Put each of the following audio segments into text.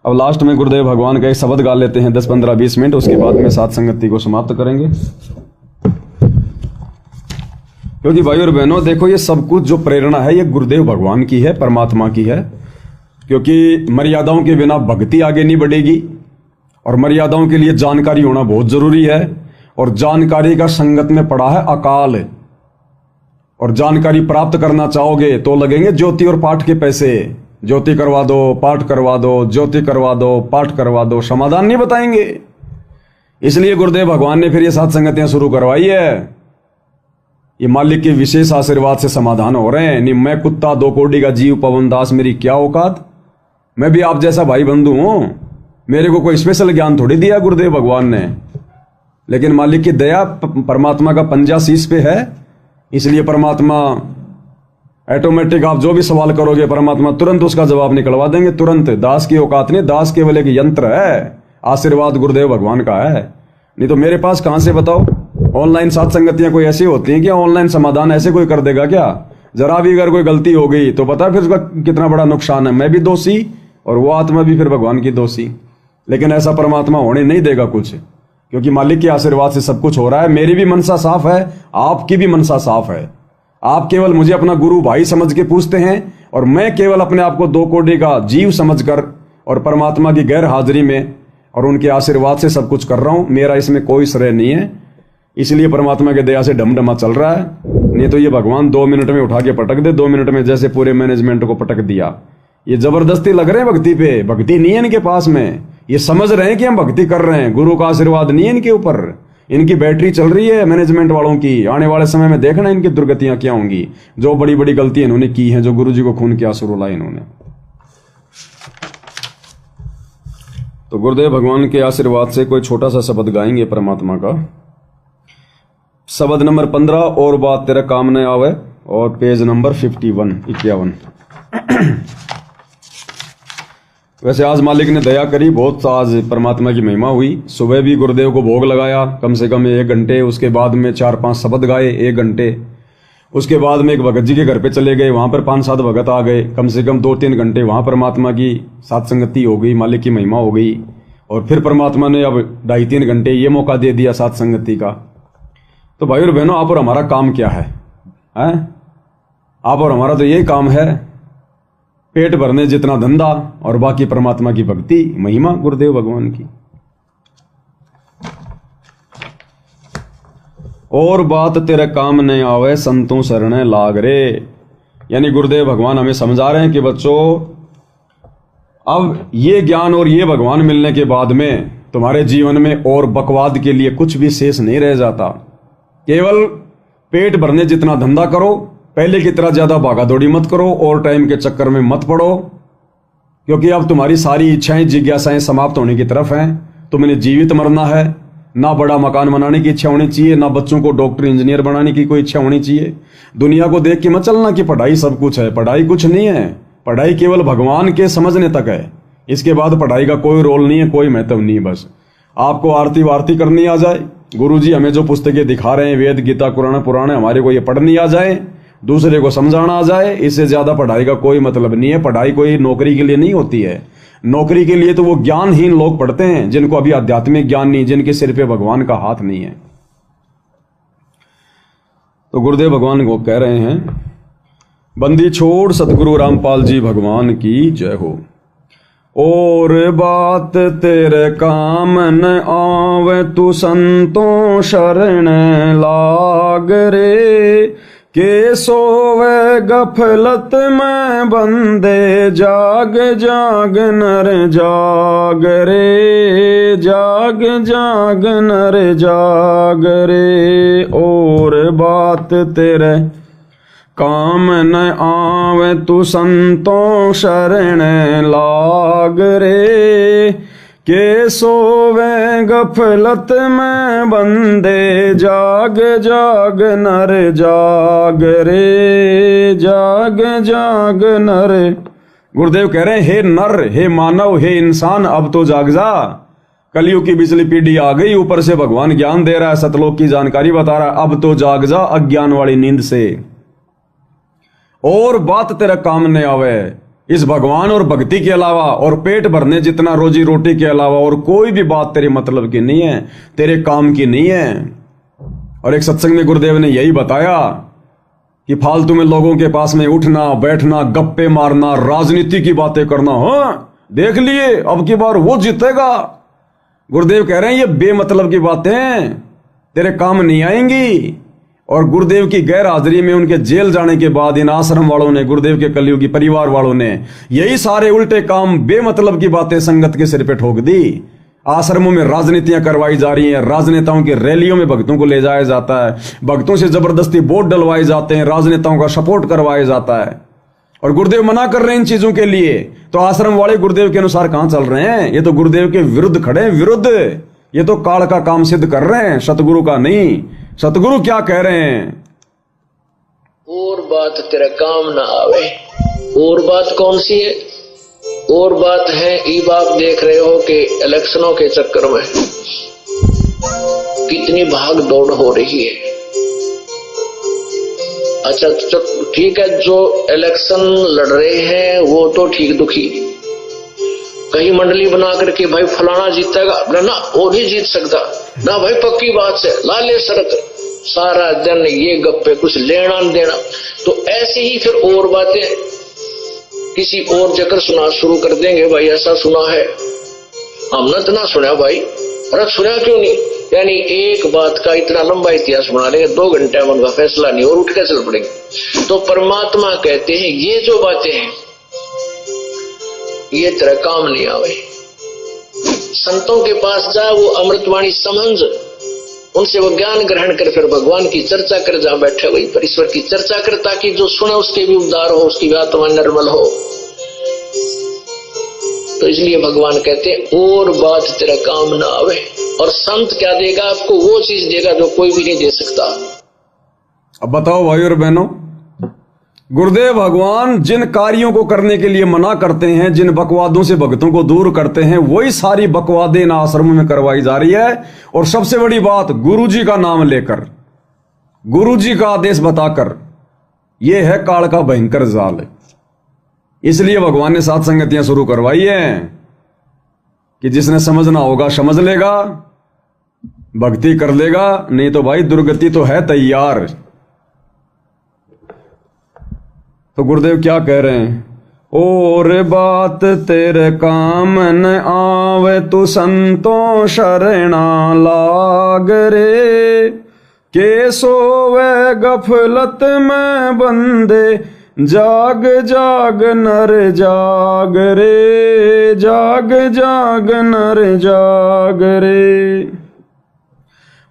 अब लास्ट में गुरुदेव भगवान का एक शब्द गा लेते हैं 10, 15, 20 मिनट, उसके बाद में सात संगति को समाप्त करेंगे। क्योंकि भाई और बहनों देखो, ये सब कुछ जो प्रेरणा है ये गुरुदेव भगवान की है, परमात्मा की है। क्योंकि मर्यादाओं के बिना भक्ति आगे नहीं बढ़ेगी और मर्यादाओं के लिए जानकारी होना बहुत जरूरी है। और जानकारी का संगत में पड़ा है अकाल। और जानकारी प्राप्त करना चाहोगे तो लगेंगे ज्योति और पाठ के पैसे। ज्योति करवा दो, पाठ करवा दो, ज्योति करवा दो, पाठ करवा दो, समाधान नहीं बताएंगे। इसलिए गुरुदेव भगवान ने फिर ये सात संगतियां शुरू करवाई है। ये मालिक के विशेष आशीर्वाद से समाधान हो रहे हैं। नहीं मैं कुत्ता 2 कोड़ी का जीव पवन दास, मेरी क्या औकात, मैं भी आप जैसा भाई बंधु हूं। मेरे को कोई स्पेशल ज्ञान थोड़ी दिया गुरुदेव भगवान ने, लेकिन मालिक की दया, परमात्मा का पंजा शीश पे है। इसलिए परमात्मा ऑटोमेटिक आप जो भी सवाल करोगे परमात्मा तुरंत उसका जवाब निकलवा देंगे, तुरंत। दास की औकात नहीं, दास केवल एक यंत्र है, आशीर्वाद गुरुदेव भगवान का है। नहीं तो मेरे पास कहां से बताओ। ऑनलाइन सात संगतियां कोई ऐसी होती हैं कि ऑनलाइन समाधान ऐसे कोई कर देगा क्या? जरा भी अगर कोई गलती हो गई तो पता है फिर उसका कितना बड़ा नुकसान है। मैं भी दोषी और वो आत्मा भी फिर भगवान की दोषी। लेकिन ऐसा परमात्मा होने नहीं देगा कुछ, क्योंकि मालिक के आशीर्वाद से सब कुछ हो रहा है। मेरी भी मनसा साफ है, आपकी भी मनसा साफ है। आप केवल मुझे अपना गुरु भाई समझ के पूछते हैं और मैं केवल अपने आप को 2 कोड़ी का जीव समझकर और परमात्मा की गैर हाजिरी में और उनके आशीर्वाद से सब कुछ कर रहा हूं। मेरा इसमें कोई श्रेय नहीं है। इसलिए परमात्मा के दया से डमडमा चल रहा है। नहीं तो ये भगवान 2 मिनट में उठा के पटक दे, 2 मिनट में जैसे पूरे मैनेजमेंट को पटक दिया। ये जबरदस्ती लग रहे हैं भक्ति पे, भक्ति नहीं है इनके पास में। ये समझ रहे हैं कि हम भक्ति कर रहे हैं, गुरु का आशीर्वाद नहीं है इनके ऊपर। इनकी बैटरी चल रही है मैनेजमेंट वालों की। आने वाले समय में देखना इनकी दुर्गतियां क्या होंगी, जो बड़ी बड़ी गलतियां इन्होंने की हैं, जो गुरु जी को खून के आंसू रुलाए इन्होंने। तो गुरुदेव भगवान के आशीर्वाद से कोई छोटा सा शब्द गाएंगे परमात्मा का। शब्द नंबर 15, और बात तेरा काम न आवे, और पेज नंबर 51। वैसे आज मालिक ने दया करी बहुत, आज परमात्मा की महिमा हुई। सुबह भी गुरुदेव को भोग लगाया कम से कम 1 घंटे, उसके बाद में 4-5 शब्द गाए 1 घंटे, उसके बाद में एक भगत जी के घर पे चले गए, वहां पर 5-7 भगत आ गए, कम से कम 2-3 घंटे वहां परमात्मा की सात संगति हो गई, मालिक की महिमा हो गई। और फिर परमात्मा ने अब 2.5-3 घंटे ये मौका दे दिया सात संगति का। तो भाई और बहनों, आप और हमारा काम क्या है? आप और हमारा तो यही काम है, पेट भरने जितना धंधा और बाकी परमात्मा की भक्ति, महिमा गुरुदेव भगवान की। और बात तेरे काम नहीं आवे, संतों शरण लाग रे। यानी गुरुदेव भगवान हमें समझा रहे हैं कि बच्चों, अब ये ज्ञान और ये भगवान मिलने के बाद में तुम्हारे जीवन में और बकवाद के लिए कुछ भी शेष नहीं रह जाता। केवल पेट भरने जितना धंधा करो, पहले की तरह ज्यादा भागा दौड़ी मत करो और टाइम के चक्कर में मत पड़ो, क्योंकि अब तुम्हारी सारी इच्छाएं जिज्ञासाएं समाप्त होने की तरफ हैं। तुमने जीवित मरना है। ना बड़ा मकान बनाने की इच्छा होनी चाहिए, ना बच्चों को डॉक्टर इंजीनियर बनाने की कोई इच्छा होनी चाहिए। दुनिया को देख के मत चलना कि पढ़ाई सब कुछ है। पढ़ाई कुछ नहीं है। पढ़ाई केवल भगवान के समझने तक है। इसके बाद पढ़ाई का कोई रोल नहीं है, कोई महत्व नहीं। बस आपको आरती वारती करनी आ जाए, गुरु जी हमें जो पुस्तकें दिखा रहे हैं, वेद गीता कुरान पुराण, हमारे को ये पढ़नी आ जाए, दूसरे को समझाना आ जाए, इससे ज्यादा पढ़ाई का कोई मतलब नहीं है। पढ़ाई कोई नौकरी के लिए नहीं होती है। नौकरी के लिए तो वो ज्ञानहीन लोग पढ़ते हैं, जिनको अभी आध्यात्मिक ज्ञान नहीं, जिनके सिर पे भगवान का हाथ नहीं है। तो गुरुदेव भगवान को कह रहे हैं, बंदी छोड़ सतगुरु रामपाल जी भगवान की जय हो। और बात तेरे काम न आवे, तू संतों शरण लाग रे। के सोवे गफलत में बंदे, जाग जाग नर जाग रे। जाग जाग नर जाग रे। और बात तेरे काम न आवे, तू संतों शरण लाग रे। के सोवे गफलत में बंदे, जाग जाग नर जाग रे। जाग जाग नर। गुरुदेव कह रहे हैं, हे नर, हे मानव, हे इंसान, अब तो जाग जा। कलयुग की बिजली पीढ़ी आ गई, ऊपर से भगवान ज्ञान दे रहा है, सतलोक की जानकारी बता रहा है। अब तो जाग जा अज्ञान वाली नींद से। और बात तेरा काम नहीं आवे, इस भगवान और भक्ति के अलावा और पेट भरने जितना रोजी रोटी के अलावा और कोई भी बात तेरे मतलब की नहीं है, तेरे काम की नहीं है। और एक सत्संग में गुरुदेव ने यही बताया कि फालतू में लोगों के पास में उठना बैठना, गप्पे मारना, राजनीति की बातें करना, हाँ देख लिए अब की बार वो जीतेगा। गुरुदेव कह रहे हैं ये बेमतलब की बातें तेरे काम नहीं आएंगी। और गुरुदेव की गैर हाजिरी में उनके जेल जाने के बाद इन आश्रम वालों ने, गुरुदेव के कलयुगी परिवार वालों ने यही सारे उल्टे काम, बेमतलब की बातें संगत के सिर पे ठोक दी। आश्रमों में राजनीतियां करवाई जा रही हैं, राजनेताओं की रैलियों में भक्तों को ले जाया जाता है, भक्तों से जबरदस्ती वोट डलवाए जाते हैं, राजनेताओं का सपोर्ट करवाया जाता है। और गुरुदेव मना कर रहे हैं इन चीजों के लिए, तो आश्रम वाले गुरुदेव के अनुसार कहां चल रहे हैं? ये तो गुरुदेव के विरुद्ध खड़े हैं, विरुद्ध। ये तो काल का काम सिद्ध कर रहे हैं, सतगुरु का नहीं। सतगुरु क्या कह रहे हैं? और बात तेरा काम ना आवे। और बात कौन सी है? और बात है ये आप देख रहे हो कि इलेक्शनों के चक्कर में कितनी भाग दौड़ हो रही है। अच्छा ठीक है, जो इलेक्शन लड़ रहे हैं वो तो ठीक दुखी, कहीं मंडली बना करके भाई फलाना जीतेगा ना, वो नहीं जीत सकता ना भाई, पक्की बात है लाले शरत, सारा दिन ये गप्पे, कुछ लेना न देना। तो ऐसे ही फिर और बातें किसी और जगह सुना शुरू कर देंगे, भाई ऐसा सुना है, हमने तो ना सुना भाई, अरे सुना क्यों नहीं, यानी एक बात का इतना लंबा इतिहास बना लेंगे, 2 घंटे में उनका फैसला नहीं और उठ के चल पड़ेंगे। तो परमात्मा कहते हैं ये जो बातें हैं ये तेरा काम नहीं आवे। संतों के पास जा, वो अमृतवाणी समझ, उनसे वो ज्ञान ग्रहण कर, फिर भगवान की चर्चा कर, जहां बैठे वही पर ईश्वर की चर्चा कर, ताकि जो सुने उसके भी उद्धार हो, उसकी भी आत्मा निर्मल हो। तो इसलिए भगवान कहते हैं और बात तेरा काम ना आवे। और संत क्या देगा आपको? वो चीज देगा जो कोई भी नहीं दे सकता। अब बताओ भाई और बहनों, गुरुदेव भगवान जिन कार्यों को करने के लिए मना करते हैं, जिन बकवादों से भक्तों को दूर करते हैं, वही सारी बकवादें इन आश्रमों में करवाई जा रही है। और सबसे बड़ी बात, गुरुजी का नाम लेकर, गुरुजी का आदेश बताकर, यह है काल का भयंकर जाल। इसलिए भगवान ने सात संगतियां शुरू करवाई हैं कि जिसने समझना होगा समझ लेगा, भक्ति कर लेगा, नहीं तो भाई दुर्गति तो है तैयार। तो गुरुदेव क्या कह रहे हैं? और बात तेरे काम न आवे, तू संतों शरणा लाग रे, के सोवे गफलत में बंदे, जाग जाग नर जाग रे, जाग जाग नर जाग रे।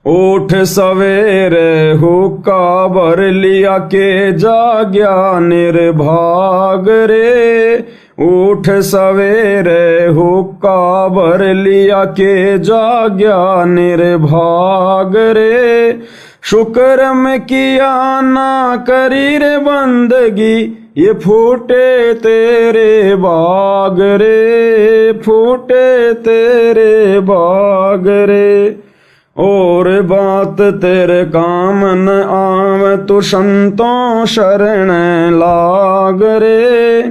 उठ सवेरे हुक्का भर लिया के, जाग्या निर्भाग रे। उठ सवेरे हुक्का भर लिया के, जाग्या निर्भाग रे। शुक्र में किया ना करी रे बंदगी, ये फूटे तेरे बाग रे, फूटे तेरे बाग रे। और बात तेरे काम न आवे, तू संतों शरण लाग रे,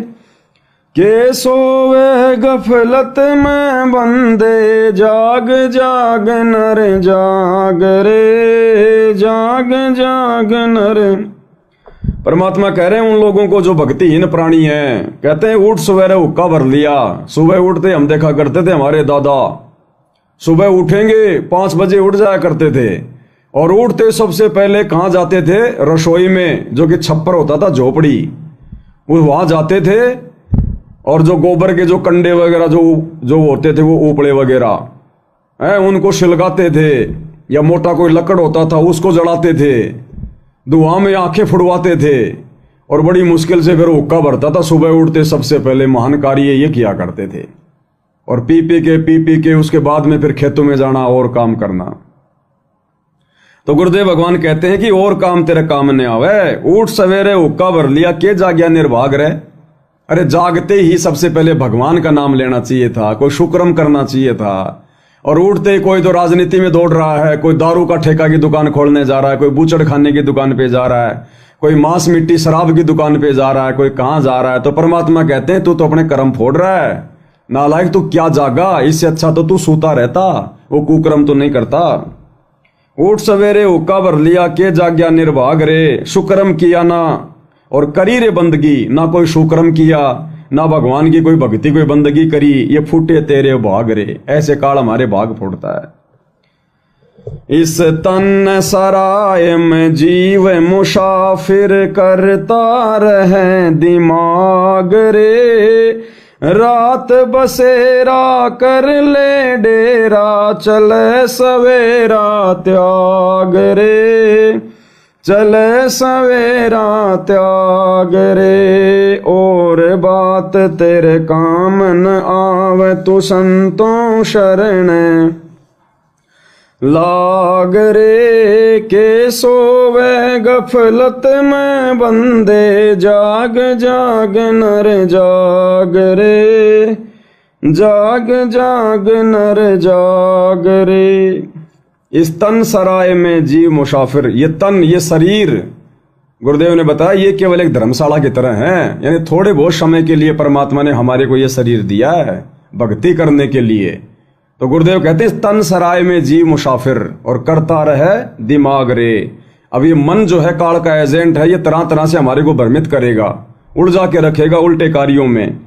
के सोवे गफलत में बंदे, जाग जाग नर जाग रे, जाग जाग नर। परमात्मा कह रहे हैं उन लोगों को जो भक्तिहीन प्राणी हैं, कहते हैं उठ सवेरे हुक्का भर लिया। सुबह उठते हम देखा करते थे, हमारे दादा सुबह उठेंगे 5 बजे उठ जाया करते थे, और उठते सबसे पहले कहां जाते थे? रसोई में, जो कि छप्पर होता था, झोपड़ी, वो वहां जाते थे। और जो गोबर के जो कंडे वगैरह जो होते थे, वो ऊपड़े वगैरह है, उनको सिलगाते थे, या मोटा कोई लकड़ होता था उसको जलाते थे, धुआं में आंखें फुड़वाते थे, और बड़ी मुश्किल से फिर हुक्का भरता था। सुबह उठते सबसे पहले महान कार्य ये किया करते थे। और पी पी के उसके बाद में फिर खेतों में जाना और काम करना। तो गुरुदेव भगवान कहते हैं कि और काम तेरे काम न आवे, उठ सवेरे हुक्का भर लिया के, जाग्या निर्भाग रहे। अरे जागते ही सबसे पहले भगवान का नाम लेना चाहिए था, कोई शुक्रम करना चाहिए था। और उठते ही कोई तो राजनीति में दौड़ रहा है, कोई दारू का ठेका की दुकान खोलने जा रहा है, कोई बूचड़ खाने की दुकान पे जा रहा है, कोई मांस मिट्टी शराब की दुकान पे जा रहा है, कोई कहां जा रहा है। तो परमात्मा कहते हैं तू तो अपने कर्म फोड़ रहा है, नालायक तू क्या जागा, इससे अच्छा तो तू सूता रहता, वो कुकर्म तो नहीं करता। उठ सवेरे हुक्का भर लिया के जाग्या निर्भाग रे, शुक्रम किया ना और करी रे बंदगी, ना कोई शुक्रम किया ना भगवान की कोई भक्ति कोई बंदगी करी, ये फूटे तेरे भाग रे। ऐसे काल हमारे भाग फूटता है। इस तन सराय में जीव मुसाफिर करता रहे दिमाग रे, रात बसेरा कर ले डेरा, चले सवेरा त्याग रे, चले सवेरा त्याग रे। और बात तेरे काम न आवे, तू संतों शरण लाग रे। के सोवे गफलत में बंदे, जाग जाग नर जाग रे, जाग जाग नर जाग रे। इस तन सराय में जीव मुसाफिर, ये तन ये शरीर गुरुदेव ने बताया ये केवल एक धर्मशाला की तरह है, यानी थोड़े बहुत समय के लिए परमात्मा ने हमारे को ये शरीर दिया है भक्ति करने के लिए। तो गुरुदेव कहते हैं तन सराय में जीव मुसाफिर और करता रहे दिमाग रे। अब ये मन जो है काल का एजेंट है, ये तरह तरह से हमारे को भ्रमित करेगा, उलझा के रखेगा उल्टे कार्यों में।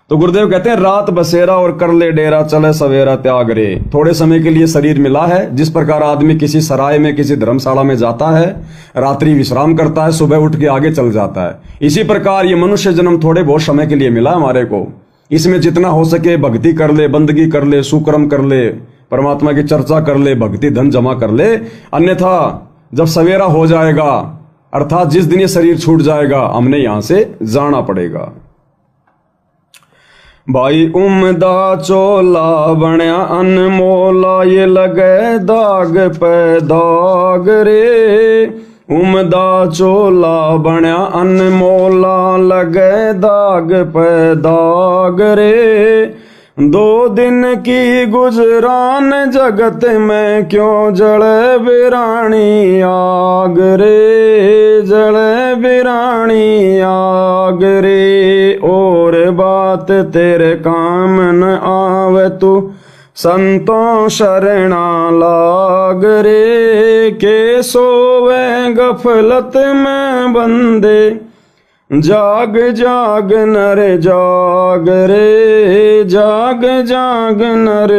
तो गुरुदेव कहते हैं रात बसेरा और कर ले डेरा, चले सवेरा त्याग रे। थोड़े समय के लिए शरीर मिला है, जिस प्रकार आदमी किसी सराय में किसी धर्मशाला में जाता है, रात्रि विश्राम करता है, सुबह उठ के आगे चल जाता है, इसी प्रकार ये मनुष्य जन्म थोड़े बहुत समय के लिए मिला हमारे को। इसमें जितना हो सके भक्ति कर ले, बंदगी कर ले, सुकर्म कर ले, परमात्मा की चर्चा कर ले, भक्ति धन जमा कर ले। अन्यथा जब सवेरा हो जाएगा, अर्थात जिस दिन ये शरीर छूट जाएगा, हमने यहां से जाना पड़ेगा। भाई उमदा चोला बण्या अनमोला, ये लगे दाग पे दाग रे। उमदा चोला बण्या अनमोला, लगे दाग पे दाग रे। 2 दिन की गुजरान जगत में, क्यों जले बिरानी आग रे, जले बिरानी आग रे। और बात तेरे काम न आवे, तू संतों शरणा लाग रे। के सोवे गफलत में बंदे, जाग जाग नर जाग रे, जाग जाग नर।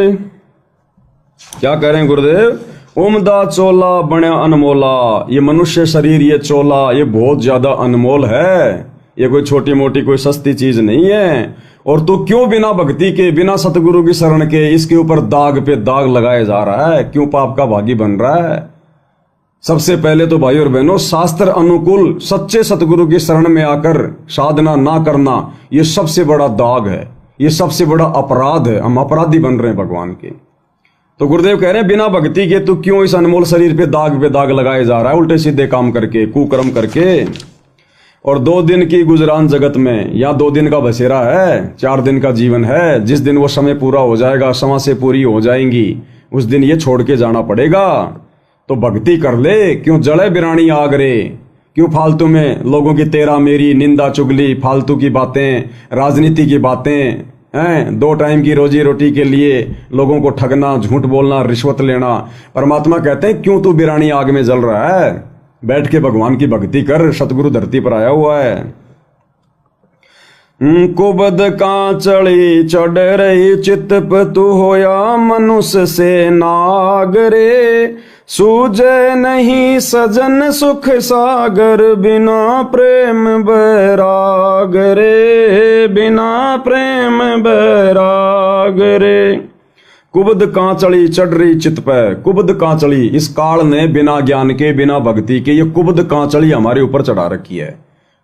क्या करें गुरुदेव? उमदा चोला बण्या अनमोला, ये मनुष्य शरीर ये चोला ये बहुत ज्यादा अनमोल है, ये कोई छोटी मोटी कोई सस्ती चीज नहीं है। और तू क्यों बिना भक्ति के बिना सतगुरु की शरण के इसके ऊपर दाग पे दाग लगाया जा रहा है, क्यों पाप का भागी बन रहा है? सबसे पहले तो भाई और बहनों, शास्त्र अनुकूल सच्चे सतगुरु की शरण में आकर साधना ना करना, ये सबसे बड़ा दाग है, ये सबसे बड़ा अपराध है। हम अपराधी बन रहे हैं भगवान के। तो गुरुदेव कह रहे हैं बिना भक्ति के तू क्यों इस अनमोल शरीर पे दाग लगाए जा रहा है, उल्टे सीधे काम करके, कुकर्म करके। और 2 दिन की गुजरान जगत में, या 2 दिन का बसेरा है, 4 दिन का जीवन है। जिस दिन वो समय पूरा हो जाएगा, समय से पूरी हो जाएंगी, उस दिन ये छोड़ के जाना पड़ेगा। तो भक्ति कर ले, क्यों जड़े बिरानी आग रे, क्यों फालतू में लोगों की तेरा मेरी निंदा चुगली, फालतू की बातें, राजनीति की बातें हैं, 2 टाइम की रोजी रोटी के लिए लोगों को ठगना, झूठ बोलना, रिश्वत लेना। परमात्मा कहते हैं क्यों तू बिरानी आग में जल रहा है, बैठ के भगवान की भक्ति कर, सतगुरु धरती पर आया हुआ है। कुबद कांचली चढ़ रही चित पे, तू होया मनुष्य से नाग रे। सूझे नहीं सजन सुख सागर, बिना प्रेम बैराग रे, बिना प्रेम बैराग रे। कुबद कांचली चढ़ रही चित पे, कुबद कांचली, इस काल ने बिना ज्ञान के बिना भक्ति के ये कुबद कांचली हमारे ऊपर चढ़ा रखी है।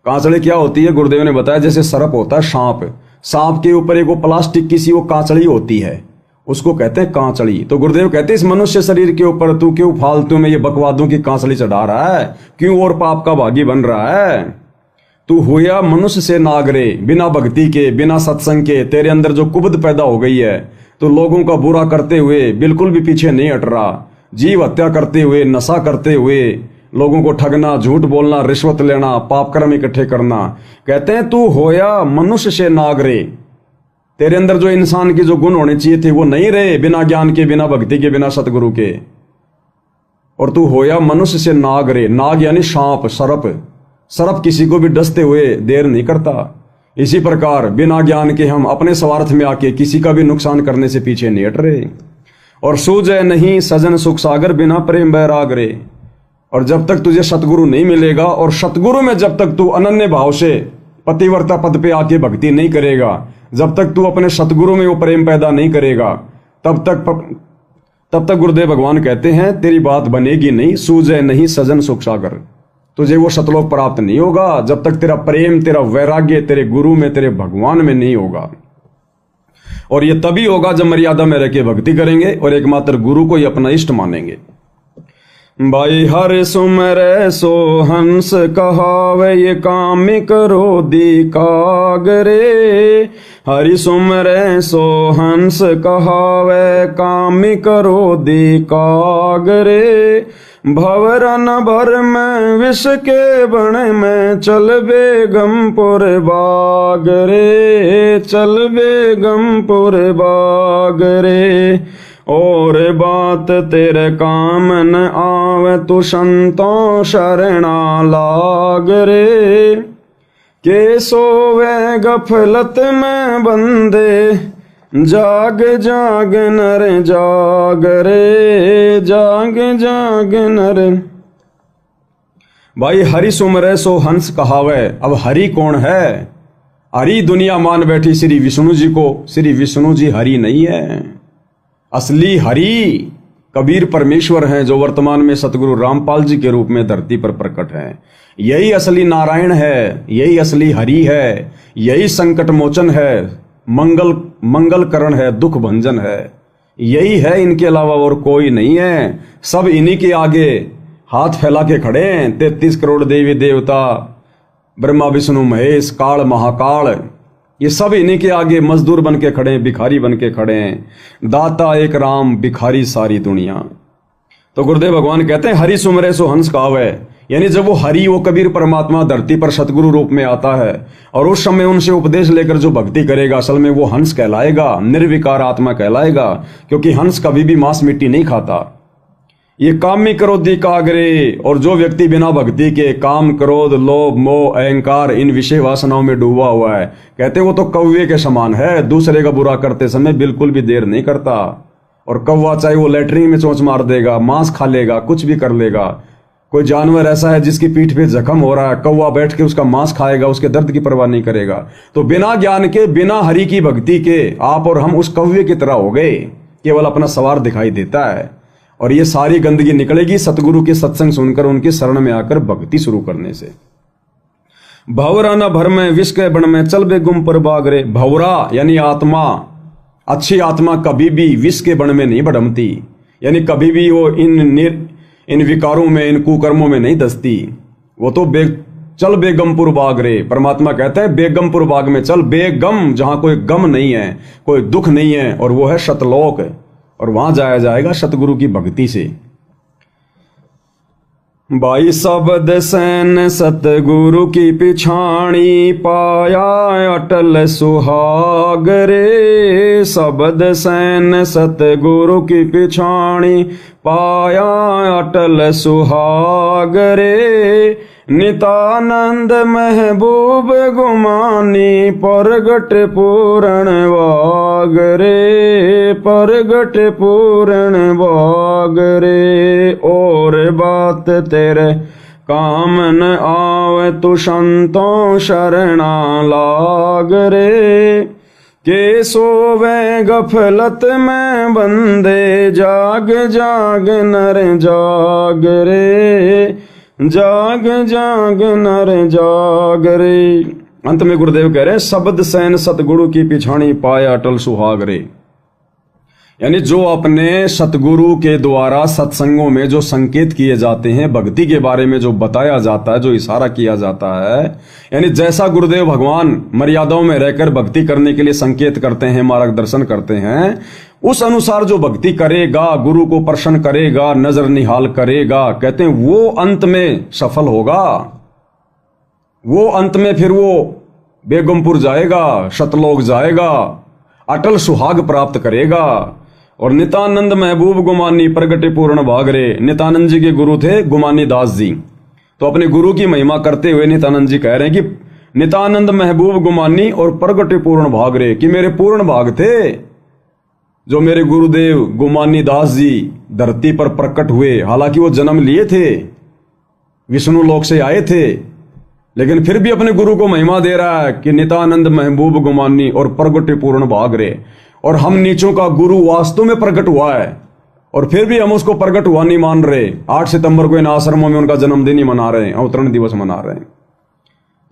कांचली क्या होती है? गुरुदेव ने बताया जैसे सर्प होता है, सांप, सांप के ऊपर एक वो प्लास्टिक की सी वो कांचली होती है, उसको कहते हैं कांचली। तो गुरुदेव कहते हैं इस मनुष्य शरीर के ऊपर तू क्यों फालतू में ये बकवादों की कांचली चढ़ा रहा है, क्यों और पाप का भागी बन रहा है? तू होया मनुष्य से नागरे, बिना भक्ति के बिना सत्संग के तेरे अंदर जो कुबद पैदा हो गई है, तो लोगों का बुरा करते हुए बिल्कुल भी पीछे नहीं हट रहा। जीव हत्या करते हुए, नशा करते हुए, लोगों को ठगना, झूठ बोलना, रिश्वत लेना, पाप कर्म इकट्ठे करना। कहते हैं तू होया मनुष्य से नागरे, तेरे अंदर जो इंसान की जो गुण होने चाहिए थे वो नहीं रहे, बिना ज्ञान के, बिना भक्ति के, बिना सतगुरु के। और तू होया मनुष्य से नागरे, नाग यानी सांप, सर्प। सर्प किसी को भी डसते हुए देर नहीं करता। इसी प्रकार बिना ज्ञान के हम अपने स्वार्थ में आके किसी का भी नुकसान करने से पीछे नहीं हट रहे। और सूझे नहीं सजन सुख सागर, बिना प्रेम बैराग रे। और जब तक तुझे सतगुरु नहीं मिलेगा, और सतगुरु में जब तक तू अनन्य भाव से पतिव्रता पद पे आके भक्ति नहीं करेगा, जब तक तू अपने सतगुरु में वो प्रेम पैदा नहीं करेगा, तब तक गुरुदेव भगवान कहते हैं तेरी बात बनेगी नहीं। सूझे नहीं सजन सुख सागर, तुझे वो सतलोक प्राप्त नहीं होगा जब तक तेरा प्रेम, तेरा वैराग्य तेरे गुरु में, तेरे भगवान में नहीं होगा। और ये तभी होगा जब मर्यादा में रह के भक्ति करेंगे और एकमात्र गुरु को ही अपना इष्ट मानेंगे। भाई हर सुमरे सो हंस कहावे, ये काम करो दी कागरे। हरि सुमरे सो हंस कहावे, काम करो दी कागरे। भवरन भर में विष के बण में, चल बेगमपुर बाग रे, चल बेगमपुर बाग रे। और बात तेरे काम न आवे, तू संतों शरणा लाग रे। के सोवे गफलत में बंदे, जाग जाग नर जाग रे, जाग जाग नर। भाई हरि सुमरे सो हंस कहावे। अब हरि कौन है? हरि दुनिया मान बैठी श्री विष्णु जी को। श्री विष्णु जी हरि नहीं है। असली हरि कबीर परमेश्वर हैं, जो वर्तमान में सतगुरु रामपाल जी के रूप में धरती पर प्रकट हैं। यही असली नारायण है, यही असली हरि है, यही संकट मोचन है, मंगल करण है, दुख भंजन है। यही है, इनके अलावा और कोई नहीं है। सब इन्हीं के आगे हाथ फैला के खड़े हैं। 33 करोड़ देवी देवता, ब्रह्मा विष्णु महेश, काल महाकाल, ये सब इन्हीं के आगे मजदूर बन के खड़े हैं, भिखारी बन के खड़े हैं। दाता एक राम, भिखारी सारी दुनिया। तो गुरुदेव भगवान कहते हैं हरि सुमरे सो हंस कावे, यानी जब वो हरि, वो कबीर परमात्मा धरती पर सतगुरु रूप में आता है और उस समय उनसे उपदेश लेकर जो भक्ति करेगा, असल में वो हंस कहलाएगा, निर्विकार आत्मा कहलाएगा। क्योंकि हंस कभी भी मांस मिट्टी नहीं खाता। ये कामी क्रोधी कागरे। और जो व्यक्ति बिना भक्ति के काम, क्रोध, लोभ, मोह, अहंकार, इन विषय वासनाओं में डूबा हुआ है, कहते वो तो कौवे के समान है। दूसरे का बुरा करते समय बिल्कुल भी देर नहीं करता। और कौवा चाहे वो लैट्रिन में चोंच मार देगा, मांस खा लेगा, कुछ भी कर लेगा। कोई जानवर ऐसा है जिसकी पीठ पे जख्म हो रहा है, कौवा बैठ के उसका मांस खाएगा, उसके दर्द की परवाह नहीं करेगा। तो बिना ज्ञान के, बिना हरि की भक्ति के आप और हम उस कौवे की तरह हो गए। केवल अपना सवार दिखाई देता है। और ये सारी गंदगी निकलेगी सतगुरु के सत्संग सुनकर, उनके शरण में आकर भक्ति शुरू करने से। भवरा न भर में, विष के बण में, चल बे गुम पर बागरे। भवरा यानी आत्मा। अच्छी आत्मा कभी भी विष के बण में नहीं भड़मती, यानी कभी भी वो इन विकारों में, इन कुकर्मों में नहीं दसती। वो तो चल बेगमपुर बाग रे। परमात्मा कहते हैं बेगमपुर बाग में चल, बेगम, जहां कोई गम नहीं है, कोई दुख नहीं है, और वो है सतलोक। और वहां जाया जाएगा सतगुरु की भक्ति से। भाई शब्द सैन सतगुरु की पिछाणी, पाया अटल सुहाग रे। शब्द सैन सतगुरु की पिछाणी, पाया अटल सुहाग रे। नितानंद महबूब गुमानी, परगट पूरण वाग रे, परगट पूरण वाग रे। और बात तेरे काम न आवे, तू संतों शरणा लाग रे। के सोवे गफलत में बंदे, जाग जाग नर जाग रे, जाग जाग नर जाग रे। अंत में गुरुदेव कह रहे हैं शब्द सैन सतगुरु की पिछाणी, पाया अटल सुहाग रे। यानी जो अपने सतगुरु के द्वारा सत्संगों में जो संकेत किए जाते हैं, भक्ति के बारे में जो बताया जाता है, जो इशारा किया जाता है, यानी जैसा गुरुदेव भगवान मर्यादाओं में रहकर भक्ति करने के लिए संकेत करते हैं, मार्गदर्शन करते हैं, उस अनुसार जो भक्ति करेगा, गुरु को प्रसन्न करेगा, नजर निहाल करेगा, कहते हैं वो अंत में सफल होगा। वो अंत में फिर वो बेगमपुर जाएगा, शतलोक जाएगा, अटल सुहाग प्राप्त करेगा। और नित्यानंद महबूब गुमानी प्रगटे पूर्ण भागरे, नित्यानंद जी के गुरु थे गुमानी दास जी। तो अपने गुरु की महिमा करते हुए नित्यानंद जी कह रहे हैं कि नित्यानंद महबूब गुमानी और प्रगटे पूर्ण भागरे, कि मेरे पूर्ण भाग थे जो मेरे गुरुदेव गुमानी दास जी धरती पर प्रकट हुए। हालांकि वो जन्म लिए थे, विष्णु लोक से आए थे, लेकिन फिर भी अपने गुरु को महिमा दे रहा है कि नित्यानंद महबूब गुमानी और प्रगटे पूर्ण भागरे। और हम नीचों का गुरु वास्तव में प्रकट हुआ है और फिर भी हम उसको प्रकट हुआ नहीं मान रहे। 8 सितंबर को इन आश्रमों में उनका जन्मदिन ही मना रहे हैं, अवतरण दिवस मना रहे हैं।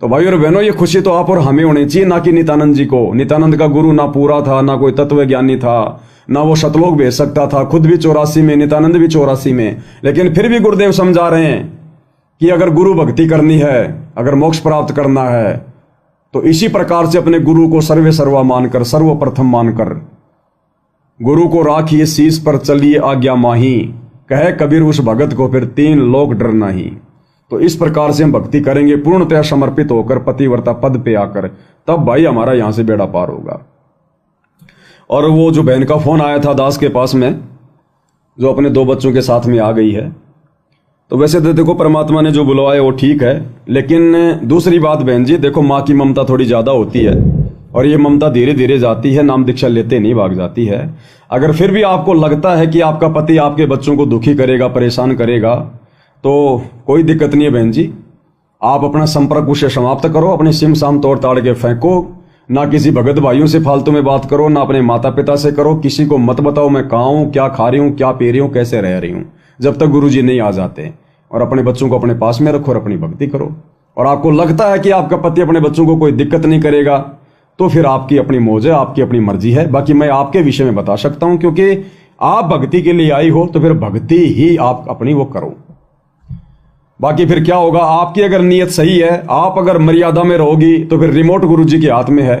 तो भाई और बहनों, ये खुशी तो आप और हमें होनी चाहिए, ना कि नित्यानंद जी को। नित्यानंद का गुरु ना पूरा था, ना कोई तत्व ज्ञानी था, ना वो शतलोक भेज सकता था, खुद भी 84 में, नित्यानंद भी 84 में। लेकिन फिर भी गुरुदेव समझा रहे हैं कि अगर गुरु भक्ति करनी है, अगर मोक्ष प्राप्त करना है, तो इसी प्रकार से अपने गुरु को सर्वे सर्वा मानकर, सर्वप्रथम मानकर, गुरु को राखिए शीश पर चलिए आज्ञा माही, कहे कबीर उस भगत को फिर 3 लोक डर नहीं। तो इस प्रकार से हम भक्ति करेंगे पूर्णतः समर्पित होकर, पतिव्रता पद पे आकर, तब भाई हमारा यहां से बेड़ा पार होगा। और वो जो बहन का फोन आया था दास के पास में, जो अपने 2 बच्चों के साथ में आ गई है, तो वैसे तो देखो परमात्मा ने जो बुलवाया वो ठीक है, लेकिन दूसरी बात बहन जी, देखो माँ की ममता थोड़ी ज्यादा होती है और ये ममता धीरे धीरे जाती है, नाम दीक्षा लेते नहीं भाग जाती है। अगर फिर भी आपको लगता है कि आपका पति आपके बच्चों को दुखी करेगा, परेशान करेगा, तो कोई दिक्कत नहीं है बहन जी। आप अपना संपर्क उससे समाप्त करो, अपने सिम साम तोड़ ताड़ के फेंको, ना किसी भगत भाइयों से फालतू में बात करो, ना अपने माता पिता से करो। किसी को मत बताओ मैं कहाँ हूँ, क्या खा रही हूँ, क्या पी रही हूँ, कैसे रह रही हूँ, जब तक गुरुजी नहीं आ जाते। और अपने बच्चों को अपने पास में रखो और अपनी भक्ति करो। और आपको लगता है कि आपका पति अपने बच्चों को कोई दिक्कत नहीं करेगा, तो फिर आपकी अपनी मौज है, आपकी अपनी मर्जी है। बाकी मैं आपके विषय में बता सकता हूं, क्योंकि आप भक्ति के लिए आई हो, तो फिर भक्ति ही आप अपनी वो करो। बाकी फिर क्या होगा, आपकी अगर नीयत सही है, आप अगर मर्यादा में रहोगी, तो फिर रिमोट गुरुजी के हाथ में है।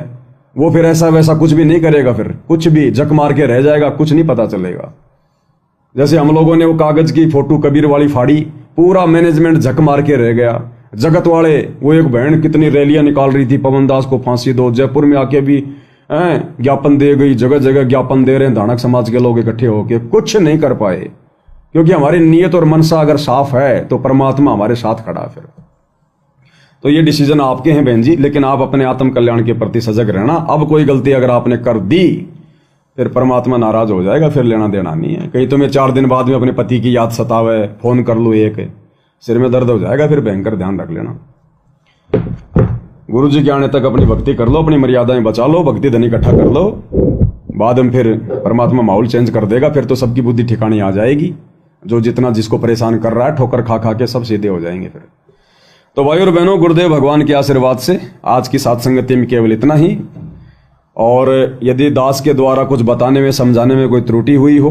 वो फिर ऐसा वैसा कुछ भी नहीं करेगा, फिर कुछ भी जक मार के रह जाएगा, कुछ नहीं पता चलेगा। जैसे हम लोगों ने वो कागज की फोटो कबीर वाली फाड़ी, पूरा मैनेजमेंट झक मार के रह गया। जगत वाले, वो एक बहन कितनी रैलियां निकाल रही थी, पवन दास को फांसी दो, जयपुर में आके भी ज्ञापन दे गई, जगह जगह ज्ञापन दे रहे हैं धानक समाज के लोग इकट्ठे होके, कुछ नहीं कर पाए। क्योंकि हमारी नीयत और मनसा अगर साफ है, तो परमात्मा हमारे साथ खड़ा। फिर तो ये डिसीजन आपके हैं बहन जी, लेकिन आप अपने आत्म कल्याण के प्रति सजग रहना। अब कोई गलती अगर आपने कर दी, फिर परमात्मा नाराज हो जाएगा, फिर लेना देना नहीं है। कहीं तुम्हें 4 दिन बाद में अपने पति की याद सतावे, फोन कर लो, एक सिर में दर्द हो जाएगा, फिर भयंकर ध्यान रख लेना। गुरु जी के आने तक अपनी भक्ति कर लो, अपनी मर्यादाएं बचा लो, भक्ति धन इकट्ठा कर लो, बाद में फिर परमात्मा माहौल चेंज कर देगा। फिर तो सबकी बुद्धि ठिकाने आ जाएगी, जो जितना जिसको परेशान कर रहा है, ठोकर खा खा के सब सीधे हो जाएंगे। फिर तो भाई और बहनों, गुरुदेव भगवान के आशीर्वाद से आज की सत्संगति में केवल इतना ही। और यदि दास के द्वारा कुछ बताने में, समझाने में कोई त्रुटि हुई हो,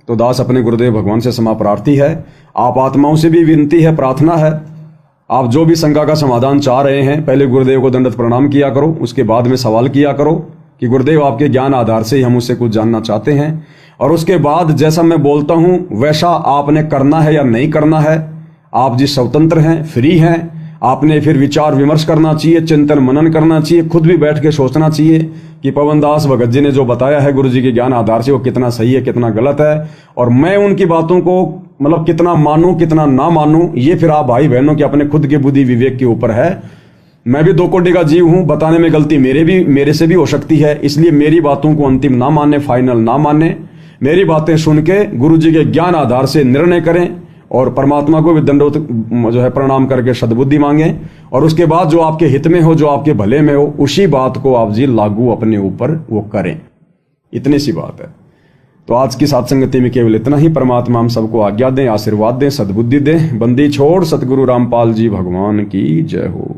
तो दास अपने गुरुदेव भगवान से क्षमा प्रार्थी है। आप आत्माओं से भी विनती है, प्रार्थना है, आप जो भी शंका का समाधान चाह रहे हैं, पहले गुरुदेव को दंडवत प्रणाम किया करो, उसके बाद में सवाल किया करो कि गुरुदेव आपके ज्ञान आधार से ही हम उससे कुछ जानना चाहते हैं। और उसके बाद जैसा मैं बोलता हूं वैसा आपने करना है या नहीं करना है। आप जी स्वतंत्र हैं, फ्री हैं। आपने फिर विचार विमर्श करना चाहिए, चिंतन मनन करना चाहिए, खुद भी बैठ के सोचना चाहिए कि पवन दास भगत जी ने जो बताया है गुरु जी के ज्ञान आधार से, वो कितना सही है, कितना गलत है, और मैं उनकी बातों को मतलब कितना मानूं, कितना ना मानूं, ये फिर आप भाई बहनों के अपने खुद के बुद्धि विवेक के ऊपर है। मैं भी 2 कोटि का जीव हूं, बताने में गलती मेरे से भी हो सकती है, इसलिए मेरी बातों को अंतिम ना माने, फाइनल ना माने। मेरी बातें सुन के गुरु जी के ज्ञान आधार से निर्णय करें और परमात्मा को भी दंडवत जो है प्रणाम करके सद्बुद्धि मांगे। और उसके बाद जो आपके हित में हो, जो आपके भले में हो, उसी बात को आप जी लागू अपने ऊपर वो करें। इतनी सी बात है। तो आज की सत्संगति में केवल इतना ही। परमात्मा हम सबको आज्ञा दें, आशीर्वाद दें, सद्बुद्धि दें। बंदी छोड़ सतगुरु रामपाल जी भगवान की जय हो।